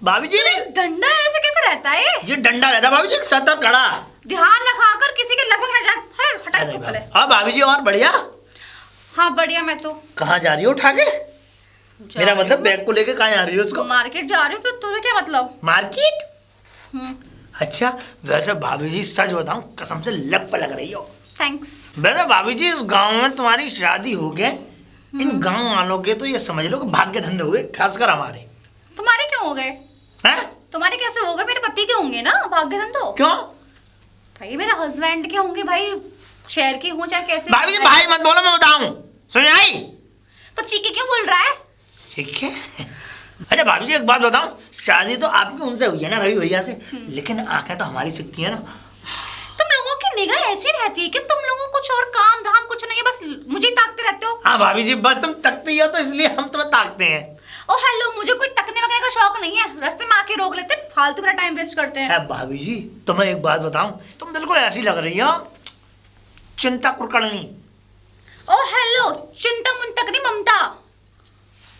भाभी जी डंडा ऐसे कैसे रहता है? ये डंडा रहता भाभी जी, सतर्क खड़ा। ध्यान रखा कर किसी के लगभग न जा। हटा इसको पहले। हाँ भाभी जी और बढ़िया। हाँ बढ़िया। मैं तो कहाँ जा रही हो उठा के? मेरा मतलब बैग को लेके कहाँ जा रही हो उसको? मार्केट जा रही हूँ। तो तुझे क्या मतलब? मार्केट? अच्छा वैसे भाभी जी सच बताऊं कसम से लप लग रही हो। थैंक्स। वैसे भाभी जी इस गांव में तुम्हारी शादी हो गए, इन गांव वालों के तो ये समझ लो कि भाग्य धन्य हो गए, खासकर हमारे। तुम्हारे क्यों हो गए? हैं? तुम्हारे कैसे हो गए? मेरे पति के होंगे ना भाग्यधन तो। क्यों? भाई मेरा हस्बैंड के होंगे भाई। शहर की हूँ चाहे कैसे। भाभी जी भाई मत बोलो, मैं बताऊं सुन आई। तो चीखे क्यों बोल रहा है? ठीक है। अच्छा भाभी जी एक बात बताऊं, शादी तो आपकी उनसे हुई है ना, रवि भैया से, लेकिन आंखें तो हमारी सिकती है ना। तुम लोगों की निगाह ऐसी रहती है कि तुम लोगों को कुछ और काम धाम कुछ नहीं है, बस मुझे ही ताकते रहते हो। हाँ भाभी जी बस तुम तकती हो तो इसलिए हम तुम्हें ताकते हैं। ओ हेलो, मुझे कोई तकने वकने का शौक नहीं है। रास्ते में आके रोक लेते, फालतू मेरा टाइम वेस्ट करते हैं। भाभी जी तुम्हें एक बात बताऊं, तुम बिल्कुल ऐसी लग रही हो चिंता कुरकड़नी। ओ हेलो, चिंता मुंतक नहीं, ममता।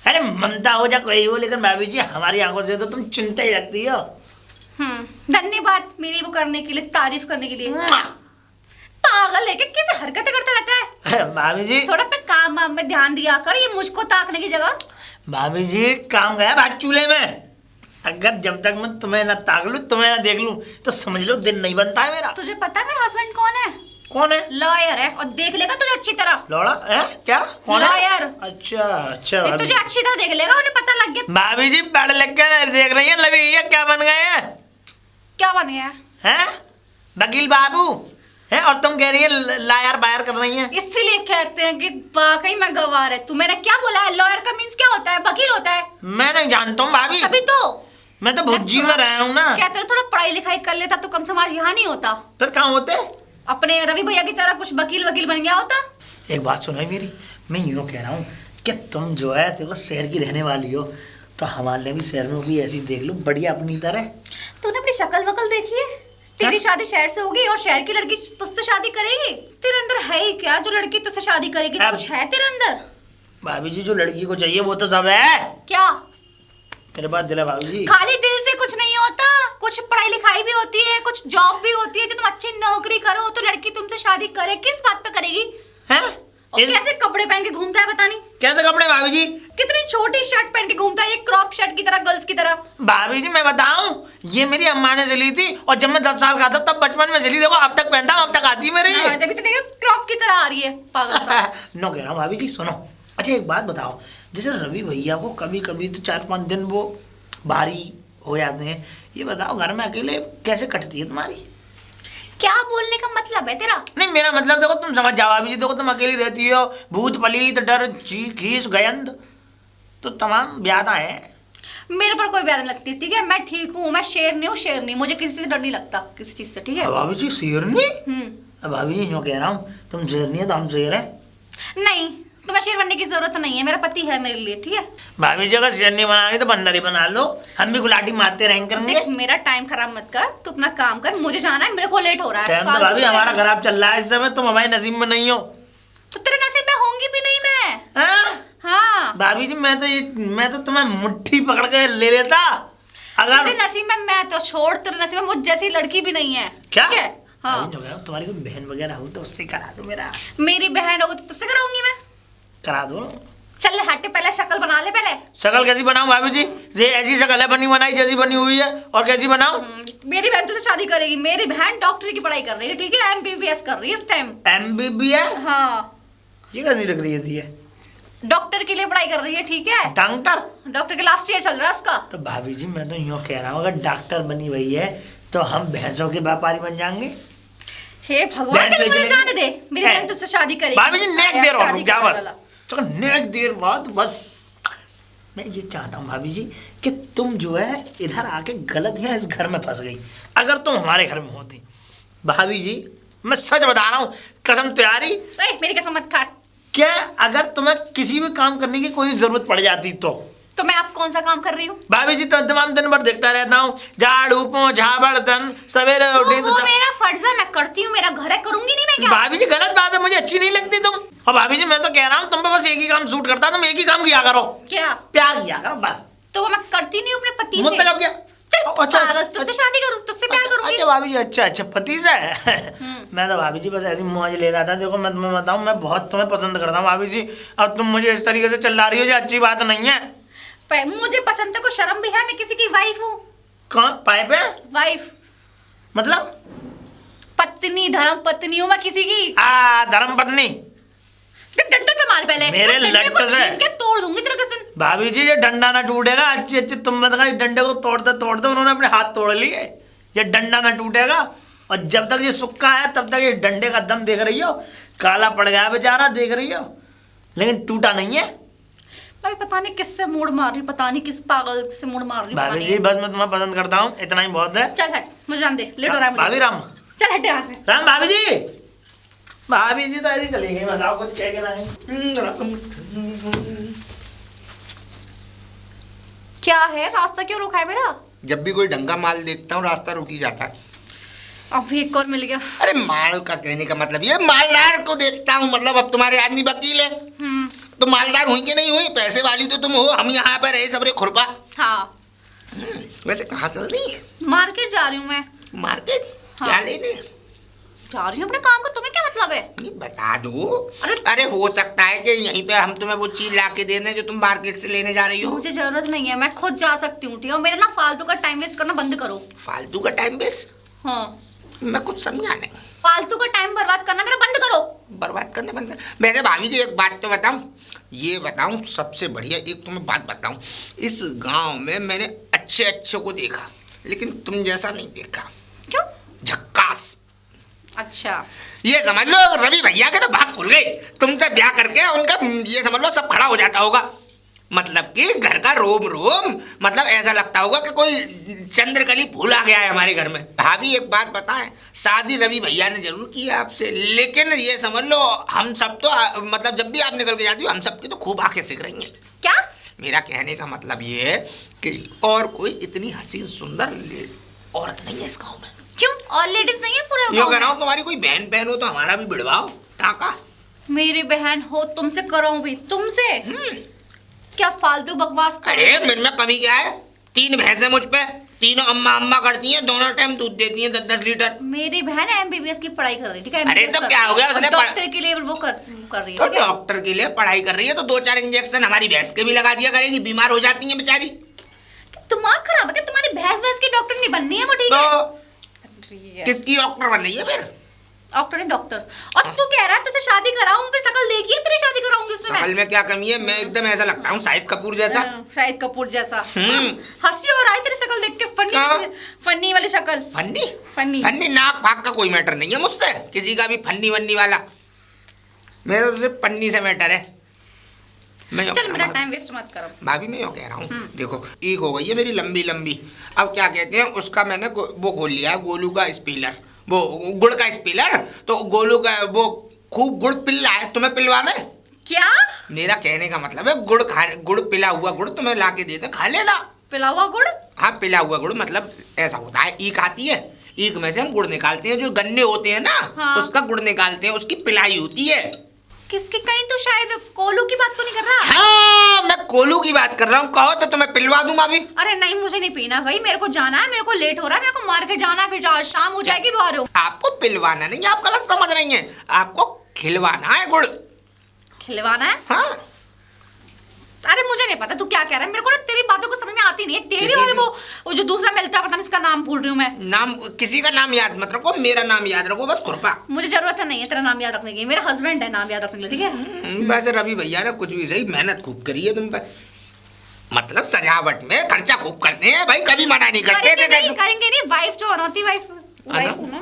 अरे ममता हो जा कोई हो, लेकिन भाभी जी हमारी आंखों से तो तुम चिंता ही रखती हो। धन्यवाद मेरी वो करने के लिए, तारीफ करने के लिए। पागल है कि कैसे हरकतें करता रहता है। भाभी जी थोड़ा अपने काम वाम में ध्यान दिया कर, ये मुझको ताकने की जगह। भाभी जी काम गया भात चूल्हे में, अगर जब तक मैं तुम्हें ना ताक लूं तुम्हें ना देख लूं तो समझ लो दिन नहीं बनता है मेरा। तुझे पता है मेरा हस्बैंड कौन है? कौन है? लॉयर है, और देख लेगा तुझे अच्छी तरह। लौड़ा है क्या? कौन है? लॉयर। अच्छा अच्छा ये तुझे अच्छी तरह देख लेगा, उन्हें पता लग गया। भाभी जी पढ़ लिख कर देख रही है, लवी ये क्या बन गए हैं? क्या बन गया हैं? वकील बाबू हैं, और तुम कह रही है लायर बायर कर रही हैं। इसीलिए कहते हैं कि वाकई में गवार है। तू मैंने क्या बोला है? लॉयर का मीन्स क्या होता है? वकील होता है। मैं नहीं जानता हूँ भाभी, अभी तो मैं तो भुज्जी में रहा हूँ ना। कहते हो थोड़ा पढ़ाई लिखाई कर लेता तो कम से कम आज यहाँ नहीं होता। फिर कहाँ होते? अपने रवि भैया की तरह कुछ वकील वकील बन गया होता। एक बात सुनो मेरी, मैं यूँ कह रहा हूँ कि तुम जो है देखो शहर की रहने वाली हो, तो हमारे लिए भी शहर में भी ऐसी देख लो बढ़िया अपनी तरह। तूने अपनी शक्ल वकल देखी है? तेरी शादी शहर से होगी और शहर की लड़की तुझसे शादी करेगी? तेरे अंदर है ही क्या जो लड़की तुझसे शादी करेगी? कुछ है तेरे अंदर? भाभी जी जो लड़की को चाहिए वो तो सब है। क्या? मेरे पास दिल है भाभी जी। खाली दिल से कुछ नहीं होता, कुछ पढ़ाई लिखाई भी होती है, कुछ जॉब भी होती है। जो तुम अच्छी नौकरी करो तो लड़की तुमसे शादी करे, किस बात पे करेगी? हैं? और कैसे कपड़े पहन के घूमता है पता नहीं। कैसे कपड़े भाभी जी? कितनी छोटी शर्ट पहन के घूमता है, ये क्रॉप शर्ट की तरह, गर्ल्स की तरह। भाभी जी मैं बताऊं, ये मेरी अम्मा ने सिली थी, और जब मैं 10 साल का था तब बचपन में सिली, देखो अब तक पहनता हूं, अब तक आती है मेरे ये। जब तो देखो क्रॉप की तरह आ रही है, पागल सा। नो कह रहा हूँ भाभी जी सुनो। अच्छा एक बात बताओ, जैसे रवि भैया को कभी कभी तो 4-5 दिन वो भारी हो जाते हैं, ये बताओ घर में अकेले कैसे कटती है तुम्हारी? क्या बोलने का मतलब है तेरा? नहीं मेरा मतलब देखो तुम समझ जाओ भाभी जी, देखो तुम अकेली रहती हो, भूत पलीत डर खीस गयंद तो तमाम ब्यादा है। मेरे पर कोई ब्याद नहीं लगती, ठीक है? मैं ठीक हूँ, मैं शेरनी हूँ, शेरनी। मुझे किसी से डर नहीं लगता, किसी चीज से, ठीक है? भाभी जी शेरनी? भाभी जी यूँ कह रहा हूँ तुम शेरनी है तो हम शेर है। नहीं, तुम्हें शेर बनने की जरूरत नहीं है, मेरा पति है मेरे लिए, ठीक है? भाभी जी अगर शेरनी बना रही तो बंदर ही बना लो, हम भी गुलाटी मारते रहेंगे करेंगे। देख मेरा टाइम खराब मत कर, तू अपना काम कर, मुझे जाना है, मेरे को लेट हो रहा है। टाइम तो भाभी हमारा खराब चल रहा है इस समय, तुम हमारे नसीब में नहीं हो। तो तेरे नसीब में होंगी भी नहीं मैं। हाँ भाभी जी मैं तो तुम्हें मुट्ठी पकड़ के ले लेता। अगर तेरे नसीब में मैं तो छोड़, तेरे नसीब में मुझ जैसी लड़की भी नहीं है। क्या? ठीक है? हाँ। तुम्हारी कोई बहन वगैरह हो तो उससे करा दो मेरा। मेरी बहन होगी तो तुझसे कराऊंगी मैं। करा दो। चल हट, पहले शक्ल बना ले पहले। शक्ल कैसी बनाऊं भाभी जी? ये ऐसी शक्ल है बनी बनाई जैसी बनी हुई है, और कैसी बनाऊं? मेरी बहन तुझसे शादी करेगी। मेरी बहन डॉक्टरी की पढ़ाई कर रही है, ठीक है? MBBS कर रही है इस टाइम। MBBS? हाँ। ये कैसी लग रही है? डॉक्टर के लिए पढ़ाई कर रही है, ठीक है? डॉक्टर के लास्ट ईयर चल रहा है उसका। तो भाभी जी मैं तो यूँ कह रहा हूँ अगर डॉक्टर बनी हुई है तो हम भैंसों के व्यापारी बन जाएंगे। हे भगवान, चल मुझे जाने दे। मेरी बहन तुझसे शादी करेगी। भाभी जी नेक देर और रुक जा बस। चलो नेक देर बाद बस। मैं ये चाहता हूँ भाभी जी कि तुम जो है इधर आके गलत है इस घर में फंस गई। अगर तुम हमारे घर में होती भाभी जी, मैं सच बता रहा हूँ, कसम तैयारी। मेरी कसम मत काट। क्या अगर तुम्हें किसी भी काम करने की कोई जरूरत पड़ जाती तो मैं आप कौन सा काम कर रही हूँ? भाभी जी तो तमाम दिन भर देखता रहता हूँ, झाड़ू पोंछा बर्तन सवेरे उठी वो मेरा फर्ज है, मैं करती हूँ, मेरा घर है, करूंगी नहीं मैं क्या? भाभी जी गलत बात है, मुझे अच्छी नहीं लगती तुम। और भाभी जी मैं तो कह रहा हूँ तुम पे बस एक ही काम सूट करता, तुम एक ही काम किया करो। क्या? प्यार किया करो बस। तो वो मैं करती नहीं हूँ अपने पति मुझसे से। कब किया? चल अच्छा, पागल, तुझसे शादी करूँ, तुझसे प्यार करूंगी। अच्छा भाभी जी, अच्छा पति से है। मैं तो भाभी जी बस ऐसी मौज ले रहा था। देखो मैं तुम्हें बताऊं, मैं बहुत तुम्हें पसंद करता हूँ भाभी जी। अब तुम मुझे इस तरीके से चिल्ला रही हो, ये अच्छी बात नहीं है। मुझे पसंद है, को शर्म भी है, मैं किसी की वाइफ हूँ। कहाँ पाइप है? वाइफ मतलब पत्नी, धर्म पत्नी हूँ मैं किसी की। धर्म पत्नी। डंडा से मार पहले, मेरे लट से छीन के तोड़ दूंगी तेरे किस दिन। भाभी जी ये डंडा ना टूटेगा। अच्छी अच्छी तुम बताओ, इस डंडे को तोड़ते उन्होंने अपने हाथ तोड़ लिए। ये डंडा ना टूटेगा, और जब तक ये सूखा है तब तक ये डंडे का दम देख रही हो। काला पड़ गया बेचारा, देख रही हो, लेकिन टूटा नहीं है। भाई पता नहीं किससे मूड मार रही, पता नहीं किस पागल से मूड मार रही। भाभी जी बस मैं तुम्हें पसंद करता हूँ, इतना ही बहुत है। चल हट, मुझे जान दे, लेट हो रहा है मुझे। भाभी राम, चल हट यहाँ से। राम भाभी जी। भाभी जी तो ऐसी चली गई, बताओ कुछ कह के नहीं। क्या है, रास्ता क्यों रोका है मेरा? जब भी कोई ढंगा माल देखता हूँ रास्ता रुक ही जाता है। अब एक और मिल गया। अरे माल का कहने का मतलब ये मालदार को देखता हूँ, मतलब अब तुम्हारे आदमी वकील है तो मालदार हुई कि नहीं हुई, पैसे वाली तो तुम हो, हम यहाँ पर रहे सबरे खुरपा। हाँ। वैसे कहाँ चल रही है? मार्केट जा रही हूँ मैं। मार्केट? हाँ। क्या लेने? जा रही हूँ अपने काम का, तुम्हें क्या मतलब है? नहीं बता दो। अरे हो सकता है कि यहीं पे हम तुम्हें वो चीज ला के देने जो तुम मार्केट से लेने जा रही हो। मुझे जरूरत नहीं है, मैं खुद जा सकती हूँ, ठीक है? मेरा ना फालतू का टाइम वेस्ट करना बंद करो। फालतू का टाइम वेस्ट? हाँ। मैं कुछ समझा नहीं। फालतू का टाइम बर्बाद करना मेरा बंद करो। बर्बाद करने बंद कर। वैसे भाभी जी एक बात तो बताऊं, ये बताऊं सबसे बढ़िया एक तुम्हें बात बताऊं, इस गांव में मैंने अच्छे अच्छे को देखा लेकिन तुम जैसा नहीं देखा। क्यों? झक्कास। अच्छा, ये समझ लो रवि भैया के तो भाग खुल गए, तुमसे ब्याह करके उनका ये समझ लो सब खड़ा हो जाता होगा। मतलब कि घर का रोम रोम, मतलब ऐसा लगता होगा कि कोई चंद्रकली फूल आ गया है हमारे घर में। भाभी एक बात बताएं, शादी रवि भैया ने जरूर की है आपसे, लेकिन ये समझ लो हम सब तो मतलब जब भी आप निकल के जाती हो हम सबकी तो खूब आंखें सिक रही हैं। क्या? मेरा कहने का मतलब ये है कि और कोई इतनी हसीन सुंदर औरत नहीं है इस गाँव में। क्यों? और लेडीज नहीं है पूरे यो गाँव कह में? रहा हूँ तुम्हारी कोई बहन हो तो हमारा भी बिड़वाओ टाका। मेरी बहन हो, तुमसे कराऊं भी? तुमसे? क्या फालतू बकवास कर अरे मेरे में कमी क्या है? 3 भैंसें मुझ पे, तीनों अम्मा अम्मा करती हैं, दोनों टाइम दूध देती हैं 10-10 लीटर। मेरी बहन एमबीबीएस की पढ़ाई कर रही है, ठीक है? अरे तो क्या हो गया, उसने डॉक्टर के लिए वो कर रही है, तो ठीक है? डॉक्टर के लिए पढ़ाई कर रही है तो 2-4 इंजेक्शन हमारी भैंस के भी लगा दिया करेगी, बीमार हो जाती है बेचारी। दिमाग खराब है क्या? तुम्हारी भैंस की डॉक्टर नहीं बननी है वो, ठीक है? तो किसकी डॉक्टर बन रही है फिर? डॉक्टर नहीं डॉक्टर। और तू कह रहा है तुझे शादी कराऊं, फिर शकल देखी है तेरी शादी कराऊंगी उससे शकल में क्या कमी है? मैं एकदम ऐसा लगता हूँ शाहिद कपूर जैसा। शाहिद कपूर जैसा। हंसी हो रहा है तेरी शक्ल देख के, फन्नी वाली शक्ल। फन्नी? फन्नी फन्नी नाक भाग का कोई मैटर नहीं है मुझसे, किसी का भी फन्नी वन्नी वाला, मेरा तो सिर्फ पन्नी से मैटर है। चल मेरा टाइम वेस्ट मत करो। भाभी मैं यूँ कह रहा हूँ, देखो एक हो गई है मेरी लंबी लंबी, अब क्या कहते हैं उसका मैंने वो खोल लिया है गोलू का स्पीलर, वो गुड़ का स्पीलर, तो गोलू का वो खूब गुड़ पिल रहा है, तुम्हें पिलवा दे? क्या? मेरा कहने का मतलब है गुड़ पिला हुआ गुड़ तुम्हें ला के दे दे, खा लेना। पिला हुआ गुड़? हाँ पिला हुआ गुड़, मतलब ऐसा होता है ईख आती है, ईख में से हम गुड़ निकालते हैं, जो गन्ने होते हैं ना, हाँ। उसका गुड़ निकालते हैं, उसकी पिलाई होती है। किसकी? कहीं तो शायद कोलू की बात तो नहीं कर रहा? हाँ मैं कोलू की बात कर रहा हूँ, कहो तो तुम्हें पिलवा दूं अभी। अरे नहीं मुझे नहीं पीना भाई, मेरे को जाना है, मेरे को लेट हो रहा है, मेरे को मार्केट जाना है, फिर शाम हो जाएगी बाहर हो। आपको पिलवाना नहीं, आप गलत समझ रही हैं, आपको खिलवाना है गुड़। खिलवाना है? हाँ। अरे मुझे नहीं पता तू क्या कह रहा है, मेरे को ना तेरी बातों को समझ में आती नहीं है। तेरी और वो जो दूसरा मिलता है, पता नहीं इसका नाम भूल रही हूँ मैं। नाम किसी का नाम याद मत रखो, मेरा नाम याद रखो बस, खुरपा। मुझे जरूरत नहीं है तेरा नाम याद रखने की, मेरा हस्बैंड है नाम याद रखने के लिए, ठीक है? वैसे रवि भैया ने कुछ भी सही मेहनत खूब करी है तुम पर, मतलब सजावट में खर्चा खूब करते हैं भाई, कभी मना नहीं करते। करेंगे नहीं, वाइफ जो होती वाइफ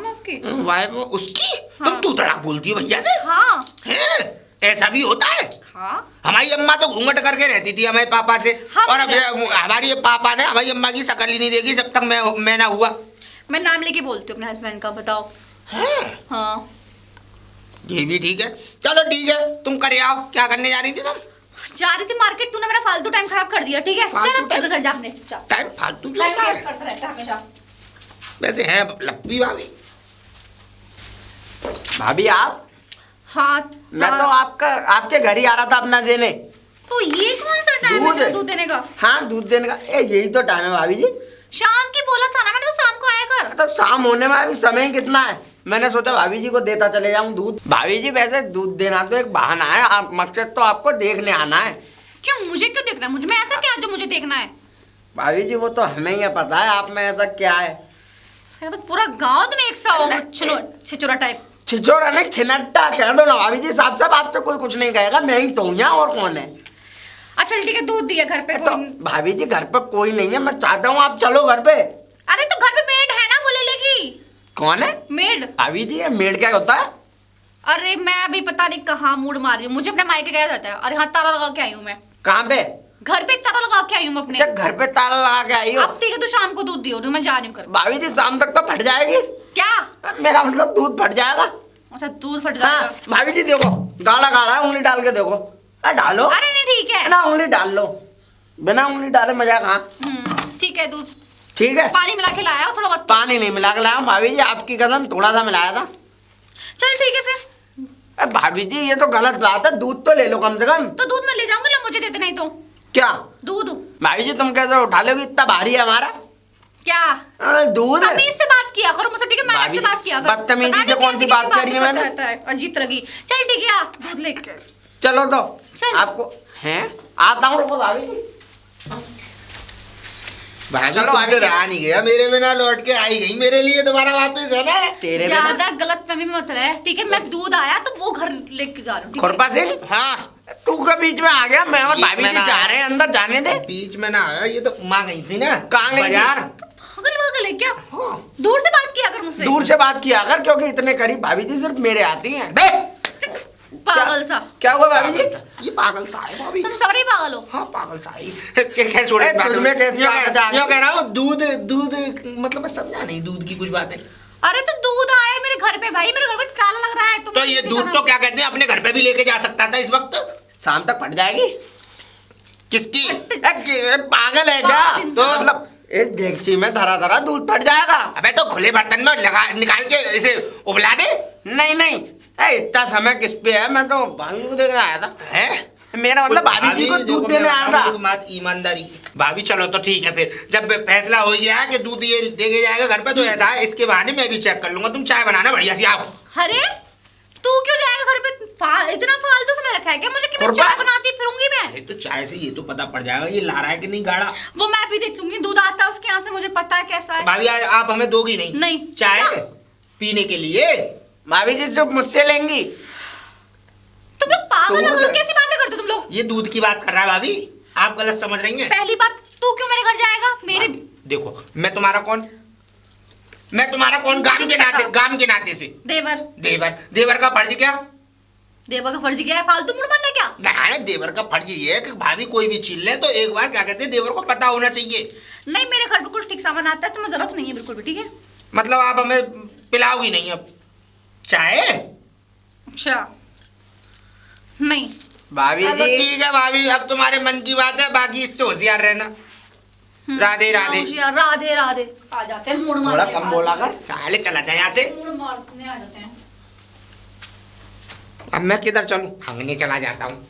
उसकी। वाइफ उसकी? तुम तू तड़ाक बोलती हो भैया से? हाँ। हैं? ऐसा भी होता है? हाँ। हमारी अम्मा तो घूंघट करके रहती थी हमारे पापा से, और अब हमारी पापा ने हमारी अम्मा की शकल ही नहीं देखी जब तक मैं ना हुआ। मैं नाम लेके बोलती हूँ अपने हस्बैंड का, बताओ। हाँ ये भी ठीक है, चलो ठीक है, तुम करे आओ। क्या करने जा रही थी तुम? जा रही थी मार्केट, तूने मेरा फालतू टाइम खराब कर दिया, ठीक है? चल अब घर जा अपने चुपचाप। टाइम फालतू क्यों होता है? करता रहता है हमेशा। वैसे है लप्पी भाभी। भाभी आप? हाँ। मैं तो आपके घर ही आ रहा था अपना देने। तो ये कौन सा टाइम है तेरा दूध देने का? हाँ दूध देने का यही तो टाइम है भाभी जी। शाम की बोला था ना मैंने, तो शाम को आया कर। तो शाम होने में अभी समय कितना है, मैंने सोचा भाभी जी को देता चले जाऊं दूध। भाभी जी वैसे दूध देना तो एक बहाना है, आप मकसद तो आपको देखने आना है। क्यों, मुझे क्यों देखना है? मुझ में ऐसा क्या है जो मुझे देखना है? भाभी जी वो तो हमें ही पता है आप में ऐसा क्या है। तो पूरा गांव तुम्हें एक सा हो, छिचोरा टाइप। छिचोरा नहीं छिनट्टा कह दो ना भाभी जी, साफ साफ आपसे कोई कुछ नहीं कहेगा, मैं ही तो हूँ यहाँ, और कौन है। अच्छा ठीक है, दूध दिया घर पे तो कोई? भाभी जी घर पे कोई नहीं है, मैं चाहता हूँ आप चलो घर पे। अरे तो घर पे मेड है ना, वो ले लेगी। कौन है मेड? भाभी जी ये मेड क्या होता है? अरे मैं अभी पता नहीं कहाँ मूड मार रही हूँ, मुझे अपने मायके गया रहता है। अरे हाँ, ताला लगा के आई हूँ मैं। कहाँ पे? घर पे ताला लगा के आई हूँ मैं अपने। अच्छा घर पे ताला लगा के आई हो? अब ठीक है, तो शाम को दूध दियो, मैं जा रही हूँ घर। भाभी जी शाम तक तो फट जाएगी। क्या मेरा मतलब दूध फट जाएगा। अच्छा दूध फट हाँ जाएगा? भाभी जी देखो गाढ़ा गाढ़ा है, उंगली डाल के देखो। डालो। अरे नहीं ठीक है ना उंगली डाल लो, बिना उंगली डाले मजा कहाँ। ठीक है, दूध ठीक है। पानी मिला के लाया हो थोड़ा बहुत? पानी नहीं मिला के लाया भाभी जी, आपकी कसम थोड़ा सा मिलाया था। चल ठीक है फिर। भाभी जी ये तो गलत बात है, दूध तो ले लो कम से कम। तो दूध मैं ले जाऊंगी, ला मुझे देते नहीं तो। क्या दूध? भाभी जी तुम कैसे उठा लोगी, इतना भारी है हमारा। क्या दूध है। तमीज से बात किया करो मुझसे, ठीक है? मैंने से बात किया करो। बदतमीजी से कौन सी बात करी है मैंने? अजीब तरह की। चल ठीक है, आ दूध ले। चलो तो चल। आपको हैं आता हूँ, रुको भाभी जी। भाभी चलो, तुमसे भाभी जी। रहा नहीं गया, मेरे बिना लौट के आई गई मेरे लिए दोबारा वापस, है ना? तेरे बिना ज्यादा गलत फहमी में मत रहे, ठीक है? मैं दूध आया तो वो घर लेके जा रही हूँ, ठीक है? खुरपा सिंह हाँ तू का बीच में आ गया, मैं और बीच भाभी में जी ना जा आया। रहे हैं अंदर, जाने दे। बीच में ना आया, ये तो माँ गई थी ना कहाँ गई थी? बाजार। पागल वागल है क्या? दूर से बात किया कर मुझसे। दूर से बात किया कर, क्योंकि इतने करीब भाभी जी सिर्फ मेरे आती हैं। पागल सा। क्या हुआ भाभी जी? ये पागल सा है भाभी। तुम सब ही पागल हो। हाँ पागल सा ही। क्या छोड़ ए, तुझमें कैसी आदत आ गई? यूँ कह रहा हूँ, दूध दूध मतलब मैं समझा नहीं दूध की कुछ बातें। अरे तो दूध आया है मेरे घर पे भाई, मेरे घर पे ताला लग रहा है। तो ये दूध तो क्या कहते हैं, अपने घर पे भी लेके जा सकता था इस वक्त। शाम तक फट जाएगी। किसकी? पागल है क्या? बात तो इंसान। मतलब एक डेगची में धरा धरा दूध फट जाएगा। अबे तो खुले बर्तन में लगा निकाल के इसे उबला दे। नहीं नहीं इतना समय किस पे है, मैं तो भाभी को देखने आया था। है मेरा मतलब भाभी जी को दूध देने आया था। बात ईमानदारी। भाभी चलो तो ठीक है, फिर जब फैसला हो गया कि दूध ये देके जाएगा घर पे, तो ऐसा है इसके बहाने मैं भी चेक कर लूंगा। तुम चाय बनाना बढ़िया सी। आओ। अरे तू क्यों जाएगा घर पे? इतना फालतू समय रखा है क्या मुझे कि मैं कुर्बा। चाय बनाती फिरूंगी मैं? अरे तो चाय से ये तो पता पड़ जाएगा ये ला रहा है कि नहीं गाढ़ा। वो मैं भी देख लूंगी, दूध आता है उसके यहाँ से, मुझे पता है कैसा है। भाभी आज आप हमें दोगी नहीं? नहीं। चाय क्या? पीने के लिए। भाभी जी सिर्फ मुझसे लेंगी। तुम लोग पागल हो, दूध। कैसी बातें करते हो तुम लोग? ये दूध की बात कर रहा है भाभी, आप गलत समझ रही हैं। पहली बात, तू क्यों मेरे घर जाएगा? मेरे देखो मैं तुम्हारा कौन गाम के नाते से देवर। देवर का फर्ज क्या? देवर का फर्ज क्या है? फालतू मुड़ बनना क्या? ना देवर का फर्ज ये है कि भाभी कोई भी चीज ले तो एक बार क्या कहते हैं देवर को पता होना चाहिए। नहीं, मेरे घर बिल्कुल ठीक सामान आता है, तुम्हें जरूरत नहीं है बिल्कुल भी, ठीक है? मतलब आप हमें पिलाओगी नहीं अब चाय? अच्छा नहीं। भाभी तो जी ठीक है भाभी, अब तुम्हारे मन की बात है, बाकी इससे होशियार रहना। राधे राधे। राधे राधे। आ जाते हैं मुड़ थोड़ा मारने। कम बोला कर। चाले चला जाए यहाँ से। मुड़ मारने आ जाते हैं। अब मैं किधर चलूं? हंगने चला जाता हूँ।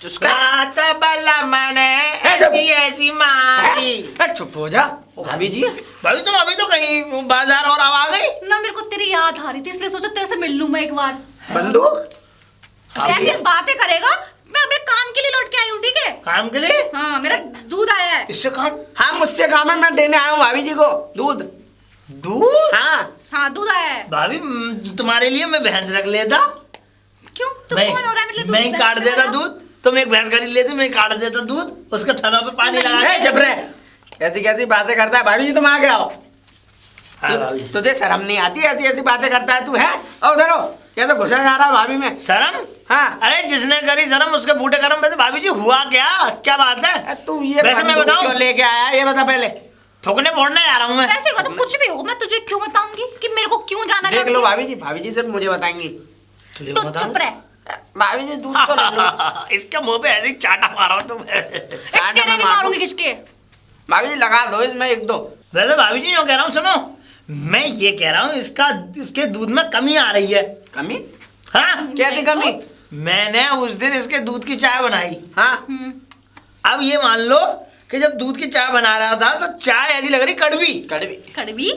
रात बला मैंने जब- ऐसी ऐसी मारी। चुप हो जा भाभी जी। भाभी तुम अभी तो कहीं बाजार और आ गई। ना मेरे को तेरी याद आ रही थी, इसलिए सोचा तेरे से मिल लूं मैं एक बार। बंदूक ऐसी बातें करेगा? मैं अपने काम के लिए लौट के आई हूँ, ठीक है? काम के लिए? हाँ, मेरा दूध आया है। इससे काम? हाँ मुझसे काम है, मैं देने आया हूँ भाभी जी को दूध। दूध? हाँ दूध आया है। भाभी तुम्हारे लिए मैं भैंस रख लेता। क्यों? तू मैं कौन हो रहा है मेरे लिए दूध मैं ही भैंस काट रख देता रहा? दूध। तुम एक भैंस खरीद लेती, मैं काट देता दूध, उसके थनों पे पानी लगा के। चुप रहे, कैसी कैसी बातें करता है भाभी जी, तुम आगे आओ। हाँ भाभी। तुझे शर्म नहीं आती? ऐसी ऐसी बातें करता है तू, है? और उधर हो, ये तो घुसा जा रहा है भाभी में। शर्म? हाँ अरे जिसने करी शर्म उसके बूटे करम। वैसे भाभी जी हुआ क्या बात है? तू ये वैसे मैं बंदूक बताऊं? क्यों लेके आया ये बता पहले। थूकने फोड़ने जा रहा हूँ मैं। वैसे हुआ तो कुछ भी हो, मैं तुझे क्यों बताऊंगी कि मेरे को क्यों जाना देख चाहती लो है? भाभी जी सिर्फ मुझे बताएंगी। तो चुप रह। भाभी जी दूध तो ले लो। इसके मुंह पे ऐसे ही चाटा मारा हो तुम। चाटा तेरे मैं नहीं मारूं। मारूंगी किसके? भाभी जी लगा दो इसमें एक दो। वैसे भाभी जी जो कह रहा हूँ सुनो, मैं ये कह रहा हूँ इसके दूध में कमी आ रही है। कमी? हाँ क्या थी कमी? मैंने उस दिन इसके दूध की चाय बनाई। हाँ अब ये मान लो कि जब दूध की चाय बना रहा था तो चाय ऐसी लग रही कड़वी। कड़वी कड़वी?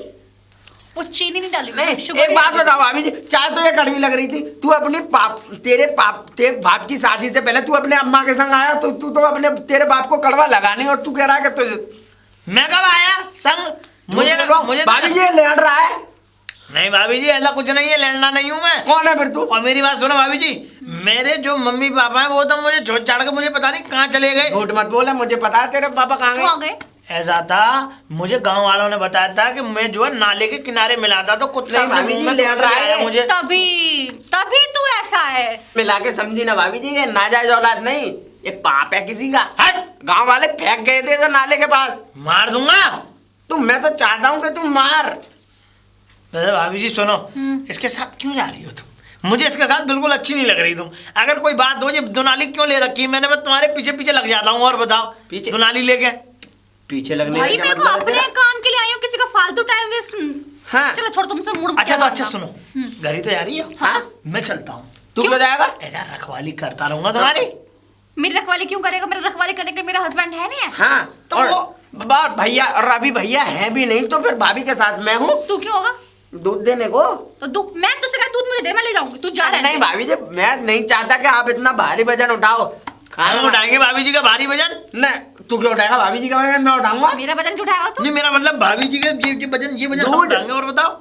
वो चीनी नहीं डाली, नहीं, शुगर एक नहीं बात डाली। बताओ भाभी जी, चाय तो ये कड़वी लग रही थी। तू अपनी तेरे बाप की शादी से पहले तू अपने अम्मा के संग आया तो तू तो अपने तेरे बाप को कड़वा लगानी, और तू कह रहा है कि तुझे मैं कब आया संग? मुझे भाभी जी ये लड़ रहा है। नहीं भाभी जी, ऐसा कुछ नहीं है, लड़ना नहीं हूँ मैं। कौन है फिर तू? और मेरी बात सुनो भाभी जी, मेरे जो मम्मी पापा हैं वो तो मुझे छोड़ छाड़ के मुझे पता नहीं कहाँ चले गए। झूठ मत बोले, मुझे पता है तेरे पापा कहाँ कहाँ गए। गए? ऐसा था, मुझे गांव वालों ने बताया था कि मैं जो है नाले के किनारे मिला था तो कुत्ता नहीं, भाभी जी, ले रहा है मुझे। तभी तू ऐसा है। मिला के समझी ना भाभी जी, ये नाजायज औलाद नहीं, ये पाप है किसी का। हट! गांव वाले फेंक गए थे तो नाले के पास। मार दूंगा। तू मैं तो चाहता हूँ कि तू मार। वैसे भाभी जी सुनो, इसके साथ क्यों जा रही हो तुम? मुझे इसके साथ बिल्कुल अच्छी नहीं लग रही तुम। अगर कोई बात हो, ये दुनाली क्यों ले रखी है मैंने? मैं तुम्हारे पीछे पीछे लग जाता हूँ। और बताओ, पीछे? दुनाली लेके पीछे लगने भाई का मैं क्या तो मतलब है अपने तेरा? काम के लिए आई हूँ, किसी का फालतू टाइम वेस्ट। हाँ। चलो छोड़, तुमसे मूड अच्छा तो क्या अच्छा मारना। सुनो, घर ही तो जा रही हो। हाँ। मैं चलता हूँ। तू क्यों जाएगा? ऐसा रखवाली करता रहूंगा तुम्हारी। मेरी रखवाली क्यों करेगा? मेरा रखवाली करने के लिए मेरा हस्बैंड है नहीं है? हाँ तो और वो- भैया और अभी भैया है भी नहीं तो फिर भाभी के साथ मैं हूँ तू क्यों होगा? दूध देने को। तो मैं तुझसे कहा दूध मुझे दे, मैं ले जाऊंगी, तू जा रहा है? नहीं भाभी जी, मैं नहीं चाहता कि आप इतना भारी वजन उठाओ। हम उठाएंगे भाभी जी का भारी वजन। नहीं, तू क्यों उठाएगा भाभी जी का वजन? मैं उठाऊंगा। मेरा वजन क्यों उठाएगा तू? नहीं, मेरा मतलब भाभी जी के ये वजन हम दूध। उठाएंगे। और बताओ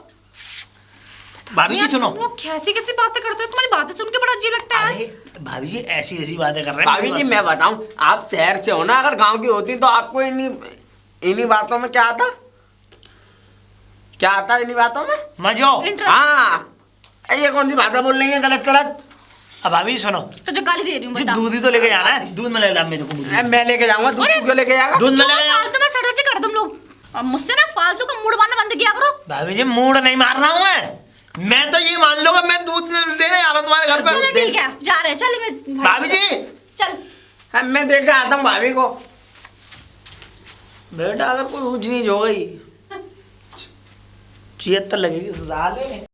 भाभी जी यार, सुनो। तुम लोग कैसी कैसी बातें करते हो? तुम्हारी बातें सुन के बड़ा अजीब लगता है। अरे भाभी जी ऐसी ऐसी बातें कर रहे हैं। भाभी जी मैं बताऊं, आप शहर से हो ना, अगर गांव की होती तो आपको इन्हीं बातों में क्या आता इन्हीं बातों में मजो। इंटरेस्ट। हाँ, ये कौन सी भाषा बोल रही है गलत चलत? अब भाभी जी सुनो, तो जो गाली दे रही हूँ जी बता। दूध ही तो लेके जाना है। दूध में ले ला मेरे को। मैं लेके जाऊंगा। दूध अरे! तू क्यों लेके जाएगा? दूध में ले क्यों जा। फालतू में सड़ती कर तुम लोग? अब मुझसे ना फालतू का मूड मारना बंद किया करो। भाभी जी मूड नहीं मारना हूँ मैं तो ये मान लो कि मैं दूध देने आ रहा हूँ तुम्हारे घर चलो पे। ठीक है, जा रहे हैं, चल भाभी जी चल। हाँ, मैं देख के आता हूँ भाभी को। बेटा अगर कोई ऊंच नीच हो गई 76 लगेगी साले।